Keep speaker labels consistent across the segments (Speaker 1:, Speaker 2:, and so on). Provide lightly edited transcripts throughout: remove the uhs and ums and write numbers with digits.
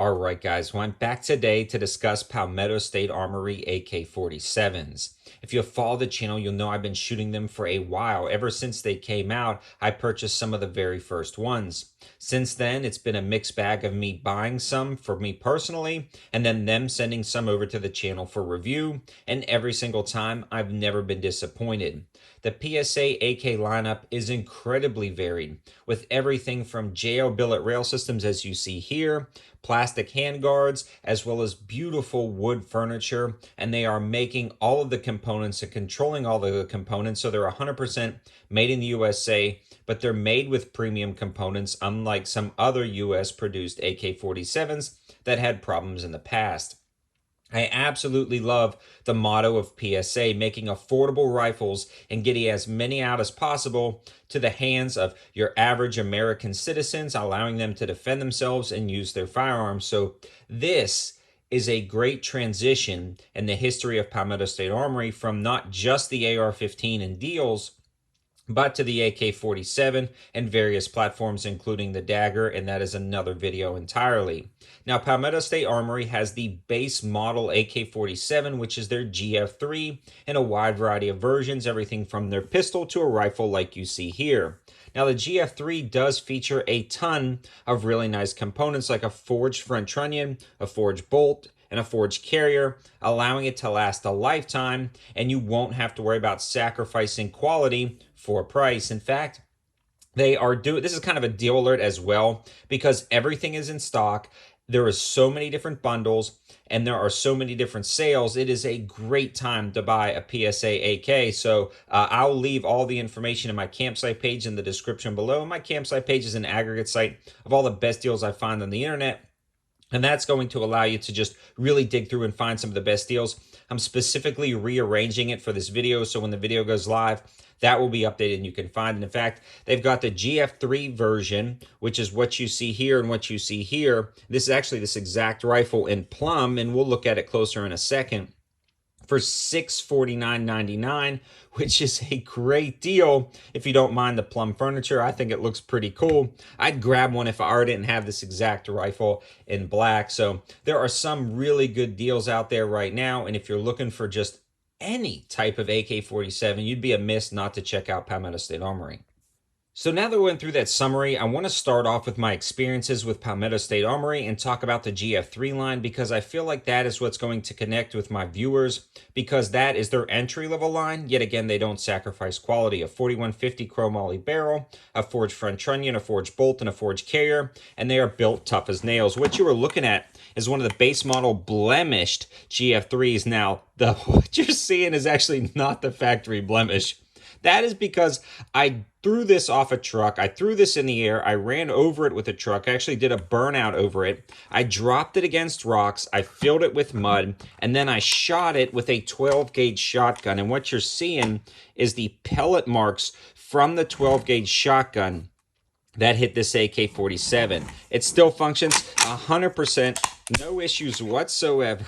Speaker 1: All right, guys, well, I'm back today to discuss Palmetto State Armory AK-47s. If you follow the channel, you'll know I've been shooting them for a while. Ever since they came out, I purchased some of the very first ones. Since then, it's been a mixed bag of me buying some for me personally, and then them sending some over to the channel for review, and every single time, I've never been disappointed. The PSA AK lineup is incredibly varied, with everything from JL billet rail systems as you see here, plastic handguards, as well as beautiful wood furniture, and they are making all of the components and controlling all of the components, so they're 100% made in the USA, but they're made with premium components, unlike some other US produced AK-47s that had problems in the past. I absolutely love the motto of PSA, making affordable rifles and getting as many out as possible to the hands of your average American citizens, allowing them to defend themselves and use their firearms. So this is a great transition in the history of Palmetto State Armory from not just the AR-15 and deals, but to the AK-47 and various platforms, including the Dagger, and that is another video entirely. Now, Palmetto State Armory has the base model AK-47, which is their GF3, in a wide variety of versions, everything from their pistol to a rifle like you see here. Now, the GF3 does feature a ton of really nice components like a forged front trunnion, a forged bolt, and a forged carrier, allowing it to last a lifetime, and you won't have to worry about sacrificing quality for price. In fact, this is kind of a deal alert as well, because everything is in stock. There is so many different bundles and there are so many different sales. It is a great time to buy a PSA AK. So I'll leave all the information in my campsite page in the description below. My campsite page is an aggregate site of all the best deals I find on the internet. And that's going to allow you to just really dig through and find some of the best deals. I'm specifically rearranging it for this video, so when the video goes live, that will be updated and you can find it. In fact, they've got the GF3 version, which is what you see here and what you see here. This is actually this exact rifle in plum, and we'll look at it closer in a second, for $649.99, which is a great deal if you don't mind the plum furniture. I think it looks pretty cool. I'd grab one if I already didn't have this exact rifle in black. So there are some really good deals out there right now, and if you're looking for just any type of AK-47, you'd be amiss not to check out Palmetto State Armory. So now that we went through that summary, I want to start off with my experiences with Palmetto State Armory and talk about the GF3 line, because I feel like that is what's going to connect with my viewers, because that is their entry-level line. Yet again, they don't sacrifice quality. A 4150 chromoly barrel, a forged front trunnion, a forged bolt, and a forged carrier, and they are built tough as nails. What you are looking at is one of the base model blemished GF3s. Now, what you're seeing is actually not the factory blemish. That is because I threw this off a truck. I threw this in the air. I ran over it with a truck. I actually did a burnout over it. I dropped it against rocks. I filled it with mud, and then I shot it with a 12 gauge shotgun. And what you're seeing is the pellet marks from the 12 gauge shotgun that hit this AK-47. It still functions 100%, no issues whatsoever.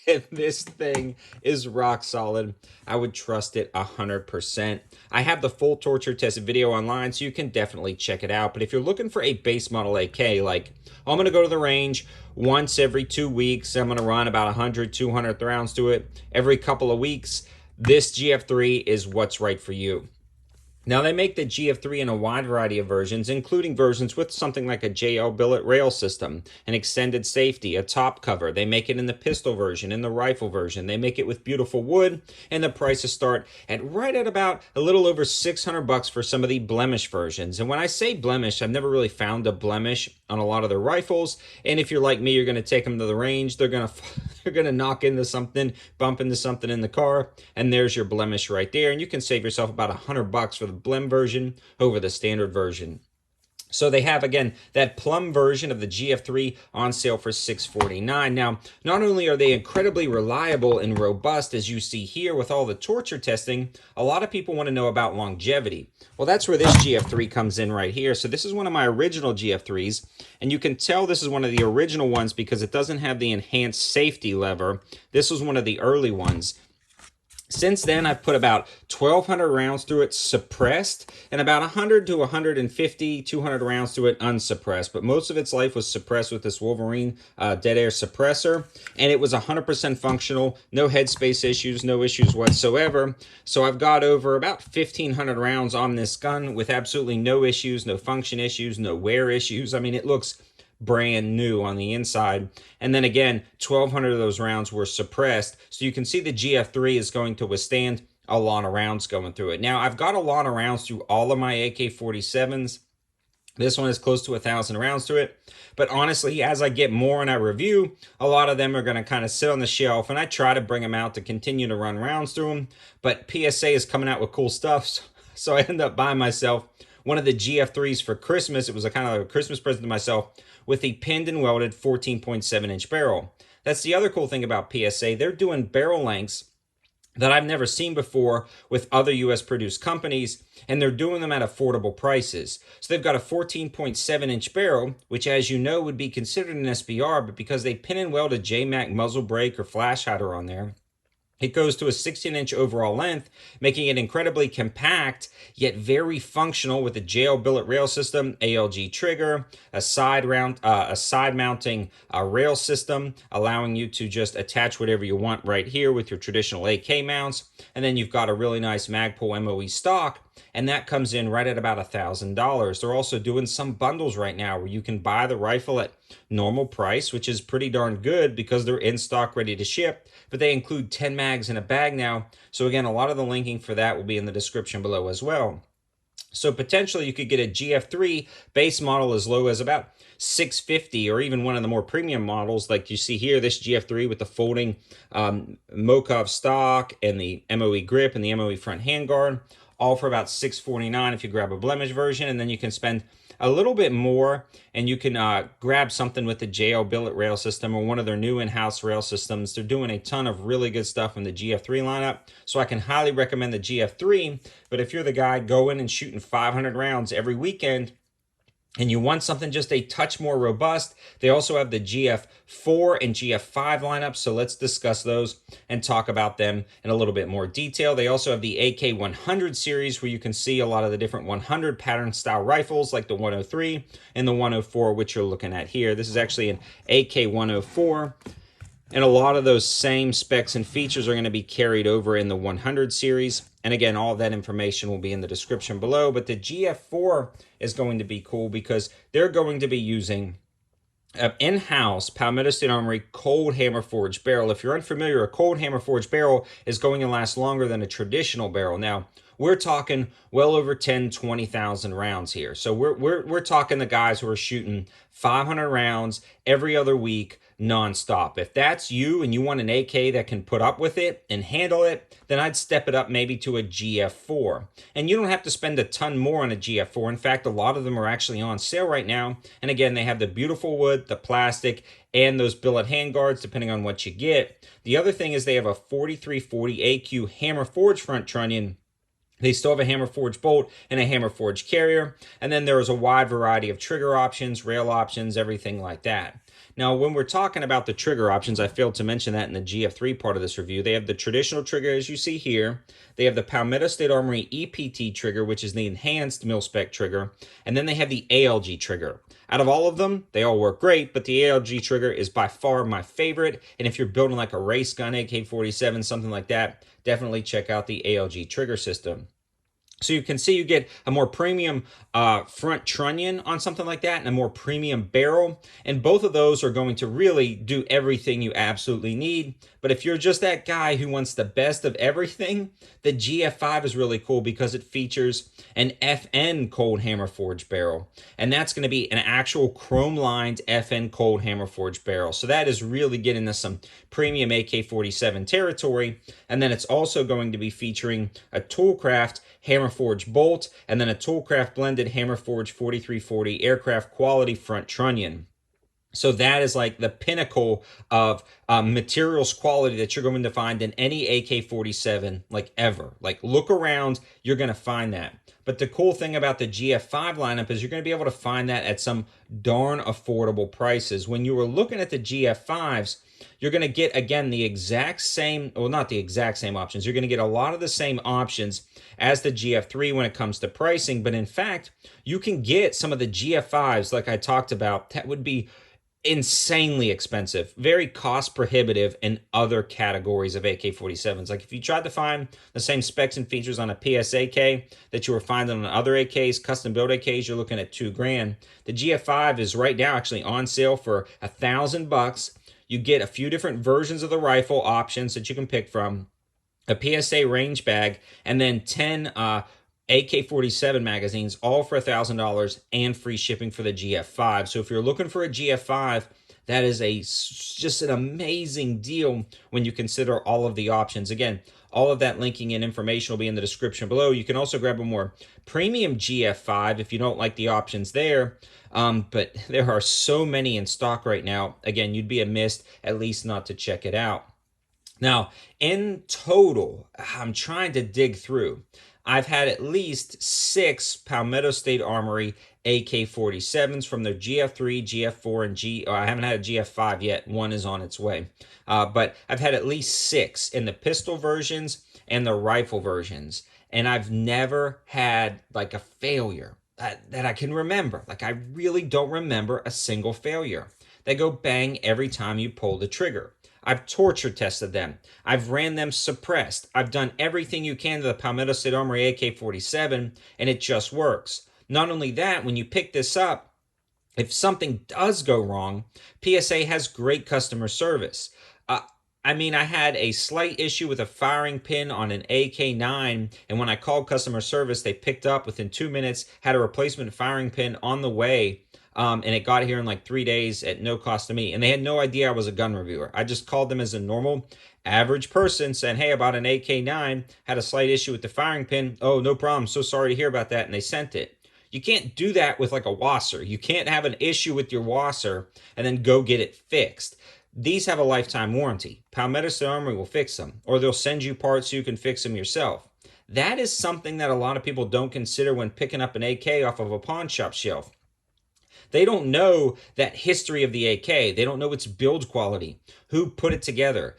Speaker 1: And this thing is rock solid. I would trust it 100%. I have the full torture test video online, so you can definitely check it out. But if you're looking for a base model AK, like, I'm going to go to the range once every 2 weeks, I'm going to run about 100, 200 rounds to it every couple of weeks, this GF3 is what's right for you. Now, they make the GF3 in a wide variety of versions, including versions with something like a JL billet rail system, an extended safety, a top cover. They make it in the pistol version, in the rifle version. They make it with beautiful wood, and the prices start right at about a little over $600 for some of the blemish versions. And when I say blemish, I've never really found a blemish on a lot of their rifles. And if you're like me, you're going to take them to the range. They're going to knock into something, bump into something in the car, and there's your blemish right there. And you can save yourself about $100 for the blem version over the standard version. So they have, again, that plum version of the GF3 on sale for $649. Now, not only are they incredibly reliable and robust, as you see here with all the torture testing, a lot of people want to know about longevity. Well, that's where this GF3 comes in right here. So this is one of my original GF3s, and you can tell this is one of the original ones because it doesn't have the enhanced safety lever. This was one of the early ones. Since then, I've put about 1,200 rounds through it suppressed and about 100 to 150, 200 rounds through it unsuppressed. But most of its life was suppressed with this Wolverine dead air suppressor, and it was 100% functional, no headspace issues, no issues whatsoever. So I've got over about 1,500 rounds on this gun with absolutely no issues, no function issues, no wear issues. I mean, it looks brand new on the inside. And then again, 1,200 of those rounds were suppressed. So you can see the GF3 is going to withstand a lot of rounds going through it. Now, I've got a lot of rounds through all of my AK-47s. This one is close to 1,000 rounds to it. But honestly, as I get more and I review, a lot of them are going to kind of sit on the shelf, and I try to bring them out to continue to run rounds through them. But PSA is coming out with cool stuff, so I end up buying myself one of the GF3s for Christmas. It was a kind of a Christmas present to myself with a pinned and welded 14.7-inch barrel. That's the other cool thing about PSA. They're doing barrel lengths that I've never seen before with other US produced companies, and they're doing them at affordable prices. So they've got a 14.7-inch barrel, which as you know would be considered an SBR, but because they pin and weld a JMac muzzle brake or flash hider on there, it goes to a 16-inch overall length, making it incredibly compact, yet very functional with a JL billet rail system, ALG trigger, a side mounting rail system, allowing you to just attach whatever you want right here with your traditional AK mounts. And then you've got a really nice Magpul MOE stock, and that comes in right at about $1,000. They're also doing some bundles right now where you can buy the rifle at normal price, which is pretty darn good because they're in stock ready to ship, but they include 10 mags in a bag now. So again, a lot of the linking for that will be in the description below as well. So potentially you could get a GF3 base model as low as about $650, or even one of the more premium models like you see here, this GF3 with the folding Mokov stock and the MOE grip and the MOE front handguard, all for about $649 if you grab a blemish version. And then you can spend a little bit more and you can grab something with the JL billet rail system or one of their new in-house rail systems. They're doing a ton of really good stuff in the GF3 lineup, so I can highly recommend the GF3. But if you're the guy going and shooting 500 rounds every weekend and you want something just a touch more robust, they also have the GF4 and GF5 lineups, so let's discuss those and talk about them in a little bit more detail. They also have the AK100 series, where you can see a lot of the different 100 pattern style rifles like the 103 and the 104, which you're looking at here. This is actually an AK104. And a lot of those same specs and features are going to be carried over in the 100 series. And again, all of that information will be in the description below. But the GF4 is going to be cool because they're going to be using an in-house Palmetto State Armory cold hammer forged barrel. If you're unfamiliar, a cold hammer forged barrel is going to last longer than a traditional barrel. Now, we're talking well over 10, 20,000 rounds here. So we're talking the guys who are shooting 500 rounds every other week, nonstop. If that's you and you want an AK that can put up with it and handle it, then I'd step it up maybe to a GF4. And you don't have to spend a ton more on a GF4. In fact, a lot of them are actually on sale right now. And again, they have the beautiful wood, the plastic, and those billet handguards, depending on what you get. The other thing is they have a 4340 AQ hammer forged front trunnion. They still have a hammer forged bolt and a hammer forged carrier. And then there is a wide variety of trigger options, rail options, everything like that. Now, when we're talking about the trigger options, I failed to mention that in the GF3 part of this review. They have the traditional trigger, as you see here. They have the Palmetto State Armory EPT trigger, which is the enhanced mil-spec trigger. And then they have the ALG trigger. Out of all of them, they all work great, but the ALG trigger is by far my favorite. And if you're building like a race gun, AK-47, something like that, definitely check out the ALG trigger system. So you can see you get a more premium front trunnion on something like that and a more premium barrel. And both of those are going to really do everything you absolutely need. But if you're just that guy who wants the best of everything, the GF5 is really cool because it features an FN cold hammer forged barrel. And that's going to be an actual chrome lined FN cold hammer forged barrel. So that is really getting us some premium AK-47 territory. And then it's also going to be featuring a Toolcraft hammer forged bolt and then a Toolcraft blended hammer forged 4340 aircraft quality front trunnion. So that is like the pinnacle of materials quality that you're going to find in any AK-47, like ever. Like look around, you're going to find that. But the cool thing about the GF5 lineup is you're going to be able to find that at some darn affordable prices. When you were looking at the GF5s, you're going to get, again, the exact same, well, not the exact same options. You're going to get a lot of the same options as the GF3 when it comes to pricing. But in fact, you can get some of the GF5s, like I talked about, that would be insanely expensive, very cost prohibitive in other categories of AK-47s. Like if you tried to find the same specs and features on a PSAK that you were finding on other AKs, custom build AKs, you're looking at $2,000. The GF5 is right now actually on sale for $1,000. You get a few different versions of the rifle options that you can pick from, a PSA range bag, and then 10 AK-47 magazines, all for $1,000 and free shipping for the GF5. So if you're looking for a GF5, that is just an amazing deal when you consider all of the options. Again, all of that linking and information will be in the description below. You can also grab a more premium GF5 if you don't like the options there. But there are so many in stock right now. Again, you'd be amiss at least not to check it out. Now, in total, I'm trying to dig through. I've had at least 6 Palmetto State Armory AK-47s from their GF3, GF4, and I haven't had a GF5 yet. One is on its way. But I've had at least 6 in the pistol versions and the rifle versions. And I've never had like a failure that I can remember. Like I really don't remember a single failure. They go bang every time you pull the trigger. I've torture tested them. I've ran them suppressed. I've done everything you can to the Palmetto State Armory AK-47, and it just works. Not only that, when you pick this up, if something does go wrong, PSA has great customer service. I mean, I had a slight issue with a firing pin on an AK-9, and when I called customer service, they picked up within 2 minutes, had a replacement firing pin on the way, and it got here in like 3 days at no cost to me. And they had no idea I was a gun reviewer. I just called them as a normal, average person, saying, hey, about an AK-9, had a slight issue with the firing pin. Oh, no problem. So sorry to hear about that. And they sent it. You can't do that with like a wasser. You can't have an issue with your wasser and then go get it fixed. These have a lifetime warranty. Palmetto State Armory will fix them, or they'll send you parts so you can fix them yourself. That is something that a lot of people don't consider when picking up an AK off of a pawn shop shelf. They don't know that history of the AK. They don't know its build quality, who put it together.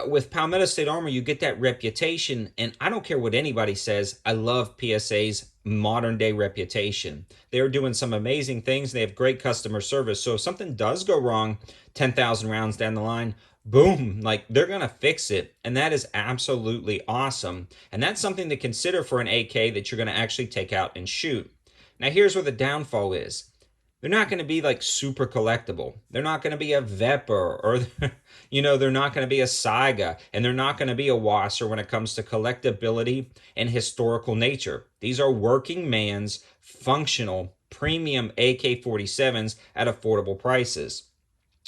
Speaker 1: With Palmetto State Armor, you get that reputation, and I don't care what anybody says. I love PSA's modern day reputation. They're doing some amazing things. They have great customer service. So if something does go wrong 10,000 rounds down the line, boom, like they're going to fix it. And that is absolutely awesome. And that's something to consider for an AK that you're going to actually take out and shoot. Now, here's where the downfall is. They're not going to be like super collectible. They're not going to be a Vepr, or they're not going to be a Saiga, and they're not going to be a Wasser when it comes to collectability and historical nature. These are working man's functional premium AK-47s at affordable prices.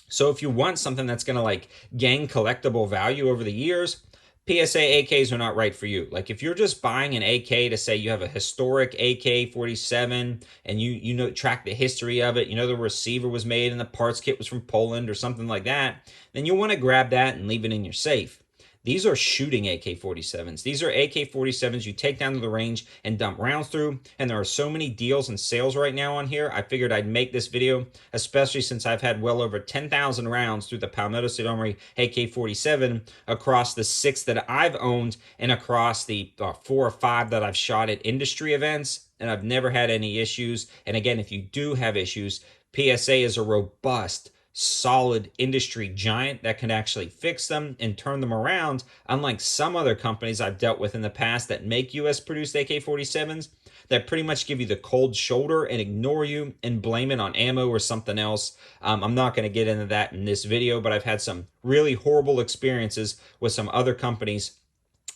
Speaker 1: So if you want something that's going to like gain collectible value over the years, PSA AKs are not right for you. Like if you're just buying an AK to say you have a historic AK-47 and you know track the history of it, you know the receiver was made and the parts kit was from Poland or something like that, then you want to grab that and leave it in your safe. These are shooting AK-47s. These are AK-47s you take down to the range and dump rounds through, and there are so many deals and sales right now on here, I figured I'd make this video, especially since I've had well over 10,000 rounds through the Palmetto State Armory AK-47 across the 6 that I've owned and across the 4 or 5 that I've shot at industry events, and I've never had any issues. And again, if you do have issues, PSA is a robust, solid industry giant that can actually fix them and turn them around, unlike some other companies I've dealt with in the past that make US produced AK-47s that pretty much give you the cold shoulder and ignore you and blame it on ammo or something else. I'm not going to get into that in this video, but I've had some really horrible experiences with some other companies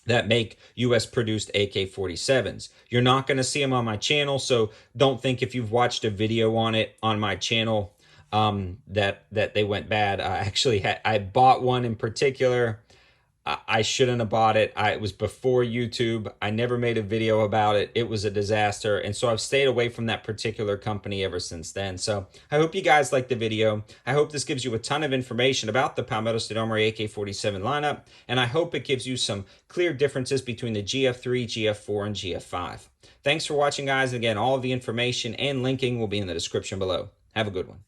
Speaker 1: that make US produced AK-47s. You're not going to see them on my channel, so don't think if you've watched a video on it on my channel that they went bad. I bought one in particular. I shouldn't have bought it. It was before YouTube. I never made a video about it. It was a disaster. And so I've stayed away from that particular company ever since then. So I hope you guys liked the video. I hope this gives you a ton of information about the Palmetto State Armory AK-47 lineup. And I hope it gives you some clear differences between the GF3, GF4, and GF5. Thanks for watching, guys. Again, all of the information and linking will be in the description below. Have a good one.